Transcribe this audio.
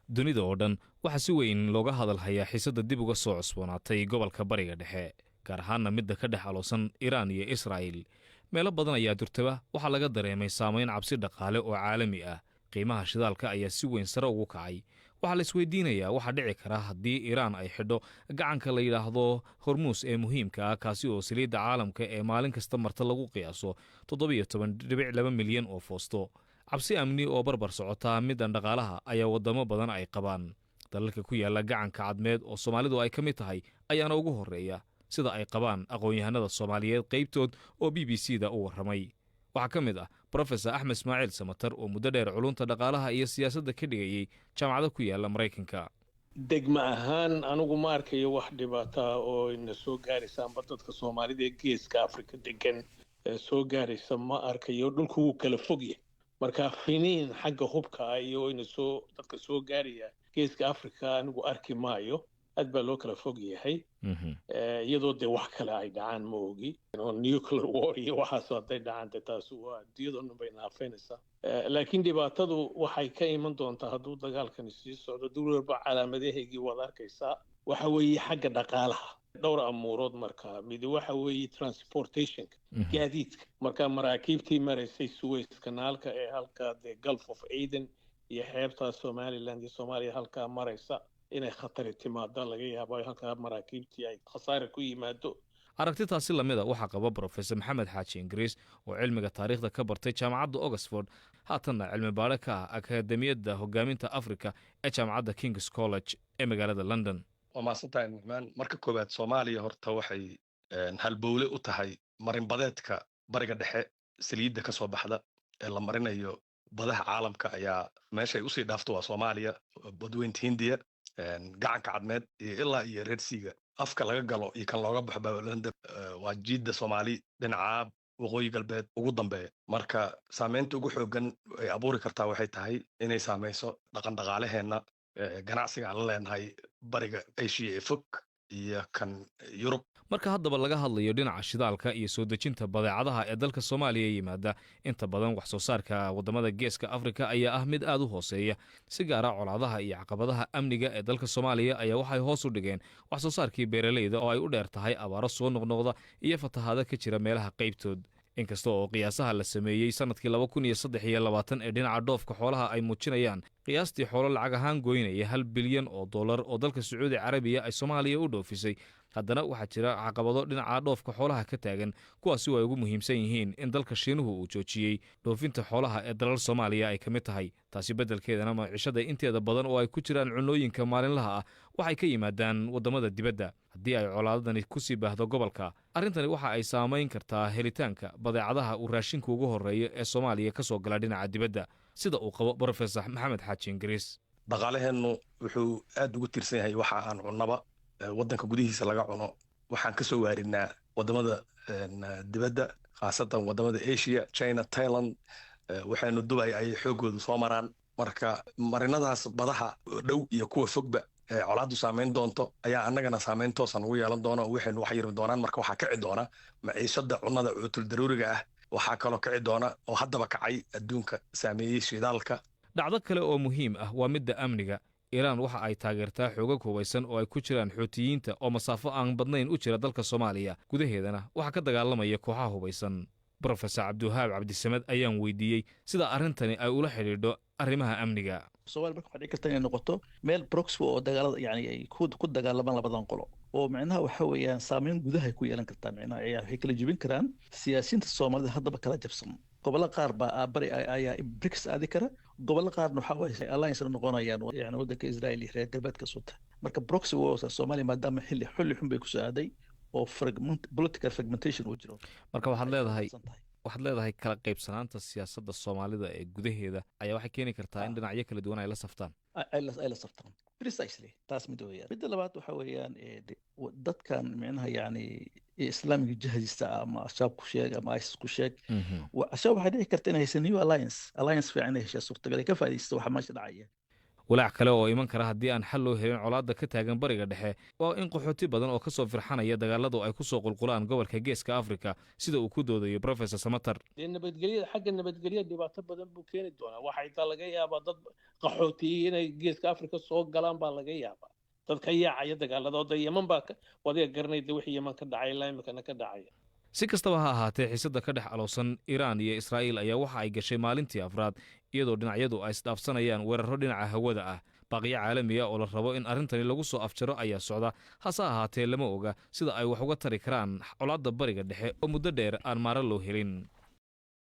dunida oo dhan waxaa si weyn looga hadalhayaa xiisadda dib uga soo cusboonaatay gobolka bariga dhexe gaar ahaanna midda ka dhex aloosan iiraan iyo israa'il meelo badan ayaa durtaba waxaa laga dareemay saamayn cabsi dhaqaale oo caalami ah qiimaha shidaalka ayaa si weyn sare ugu kacay waxaa la isweydiinayaa waxaa dhici kara haddii iiraan ay xidho gacanka la yidhaahdo hormuus ee muhiimka ah kaasi oo saliidda caalamka ee maalin kasta marta lagu qiyaaso 17.2 milyan oo foosto cabsi amni oo barbar socotaa middan dhaqaalaha ayaa waddamo badan ay qabaan dalalka ku yaalla gacanka cadmeed oo soomaalidu ay ka mid tahay ayaana ugu horreeya sida ay qabaan aqoon-yahanada soomaaliyeed qaybtood oo b b c da u warramay waxaa ka mid ah brofesor axmed ismaaciil samatar oo muddo dheer culunta dhaqaalaha iyo siyaasadda ka dhigayey jaamacado ku yaalla maraykanka degma ahaan anigu ma arkayo wax dhibaataa oo ina soo gaaraysa amba dadka soomaalida ee geeska afrika degan ee soo gaaraysa ma arkayo dhulku wuu kala fogyahay marka finiin xagga hubka ah iyo ina soo dadka soo gaaraya geeska afrika anigu arki maayo aad baa loo kala fog yahay iyadoo dee wax kale ay dhacaan ma ogi oo nuclear war iyo waxaas hadday dhacaan dee taasi waa adduunyadoo dhan bay naafeynaysaa laakiin dhibaatadu waxay ka iman doontaa hadduu dagaalkani sii socdo dulwalba calaamadaheygii waad arkaysaa waxa weeye xagga dhaqaalaha dhowr amuurood markaa midi waxa weeye transportationka gaadiidka markaa maraakiibtii maraysay Suez kanaalka ee halkaa dee Gulf of Aden iyo xeebta Somaliland iyo Soomaaliya halkaa maraysa inay khatari timaado laga yaabo halkaa maraakiibtii ay khasaare ku yimaado aragtitaasi lamida waxaa qaba brofesor maxamed xaaji ingiriis oo cilmiga taariikhda ka bartay jaamacadda Oxford haatanna cilmi baadhe ka ah akaademiyadda hogaaminta afrika ee jaamacadda King's College ee magaalada London. waa maasantahay nuxmaan marka koowaad Soomaaliya horta waxay halbowle u tahay marinbadeedka bariga dhexe saliidda ka soo baxda ee la marinayo badaha caalamka ayaa meeshay usii dhaafto waa Soomaaliya badweynta Hindiya gacanka cadmeed iyo ilaa iyo Red Sea afka laga galo iyo kan looga baxo London waa jiidda Soomaali dhinaca waqooyi galbeed ugu dambeeya marka saameynta ugu xoogan ay abuuri kartaa waxay tahay inay saameyso dhaqan dhaqaalaheena ganacsiga aan la leenahay bariga Asia ee fog iyo kan Yurub marka haddaba laga hadlayo dhinaca shidaalka iyo soo dejinta badeecadaha ee dalka Soomaaliya yimaada inta badan wax soo saarka wadamada geeska Afrika ayaa ah mid aad u hooseeya si gaar ah colaadaha iyo caqabadaha amniga ee dalka Soomaaliya ayaa waxay hoos u dhigeen wax soo saarkii beeralayda oo ay u dheer tahay abaaro soo noqnoqda iyo fatahaada ka jira meelaha qaybtood inkasta oo qiyaasaha la sameeyey sanadkii 2023 ee dhinaca dhoofka xoolaha ay muujinayaan qiyaastii xoolo lacag ahaan goynaya $1 bilyan oo dalka Sacuudi Carabiya ay Soomaaliya u dhoofisay haddana waxaa jira caqabado dhinaca dhoofka xoolaha ka taagan kuwaasi oo ay ugu muhiimsan yihiin in dalka Shiinuhu uu joojiyey dhoofinta xoolaha ee dalal Soomaaliya ay ka mid tahay taasi beddelkeedana maciishada inteeda badan oo ay ku jiraan cunooyinka maalinlaha ah waxay ka yimaadaan wadamada dibadda haddii ay colaadadani ku sii baahdo gobolka arrintani waxa ay saameyn kartaa helitaanka badeecadaha uu raashinku ugu horeeyo ee Soomaaliya ka soo gala dhinaca dibadda sida uu qabo Professor Maxamed Xaaji Ingiriis dhaqaalaheenu wuxuu aad ugu tirsan yahay waxa aan cunnaba waddanka gudihiisa laga cuno waxaan ka soo waarinaa wadamada dibadda khaasatan wadamada Asia China Thailand waxaanu Dubai ay xoogoodu soo maraan marka marinadaas badaha dhow iyo kuwa fogba colaadu saameyn doonto ayaa annagana saameyn toosan ugu yeelan doona waxaynu wax yiri doonaan marka waxaa kici doona maciishada cunnada cuutul daruuriga ah waxaa kaloo kici doona oo haddaba kacay adduunka saameeyey shidaalka dhacdo kale oo muhiim ah waa midda amniga Iiraan waxa ay taageertaa xoogag hubeysan oo ay ku jiraan Xuutiyiinta oo masaafo aan badnayn u jira dalka Soomaaliya gudaheedana waxa ka dagaalamaya kooxaha hubeysan Professor Cabdiwahaab Cabdisamed ayaan weydiiyey sida arrintani ay ula xiriidho arrimaha amniga Soomaaliya marka waxay kartaa inay noqoto meel proxy oo dagaalada ay ku dagaalamaan labadan qolo oo macnaha waxa weeyaan saameyn gudaha ku yeelan kartaa macnaha waxay kala jibin karaan siyaasiyiinta Soomaalida haddaba kala jabsan gobolada qaar baa bari ayaa BRICS aadi kara gobolada qaarna waxa way alliance noqonayaan waddanka Israa'iil iyo reer galbeedka suuta marka proxy wars Soomaaliya maadaama xilli xun bay ku soo aaday oo political fragmentation uu jiro marka waxaad leedahay kala qaybsanaanta siyaasadda Soomaalida ee gudaheeda ayaa waxay keeni kartaa in dhinacyo kala duwan ay la saftaan precisely taas mid weeyaan midda labaad waxa weeyaan dadkan macnaha islaamiga jihadista ama ashaab ku sheeg ama ISIS ku sheeg ashaab waxay dhici kartaa inay haysan new alliance fiican ay heshaa suurtagal ay ka faa'iideysto waxa meesha dhacaya walaac kale oo iman kara haddii aan xal loo helin colaadda ka taagan bariga dhexe waa in qaxooti badan oo ka soo firxanaya dagaaladu ay ku soo qulqulaan gobolka geeska afrika sida uu ku doodayo professor samatar. xagga nabadgelyada dhibaato badan buu keeni doonaa. waxay taa laga yaabaa dad qaxootiyey inay geeska afrika soo galaan baa laga yaabaa. dad ka yaacaya dagaaladooda yeman baa wadiga garanayda wixii yeman ka dhacay ilaa imikana ka dhacaya. si kastaba ha ahaatee xiisadda ka dhex alowsan iiraan iyo israa'iil ayaa waxa ay gashay maalintii afraad iyadoo dhinacyadu ay isdhaafsanayaan weeraro dhinaca hawada ah. baaqiyo caalamiya oo la rabo in arrintani lagu soo afjaro ayaa socda, hase ahaatee lama oga sida ay wax uga tari karaan colaadda bariga dhexe oo muddo dheer aan maaro loo helin.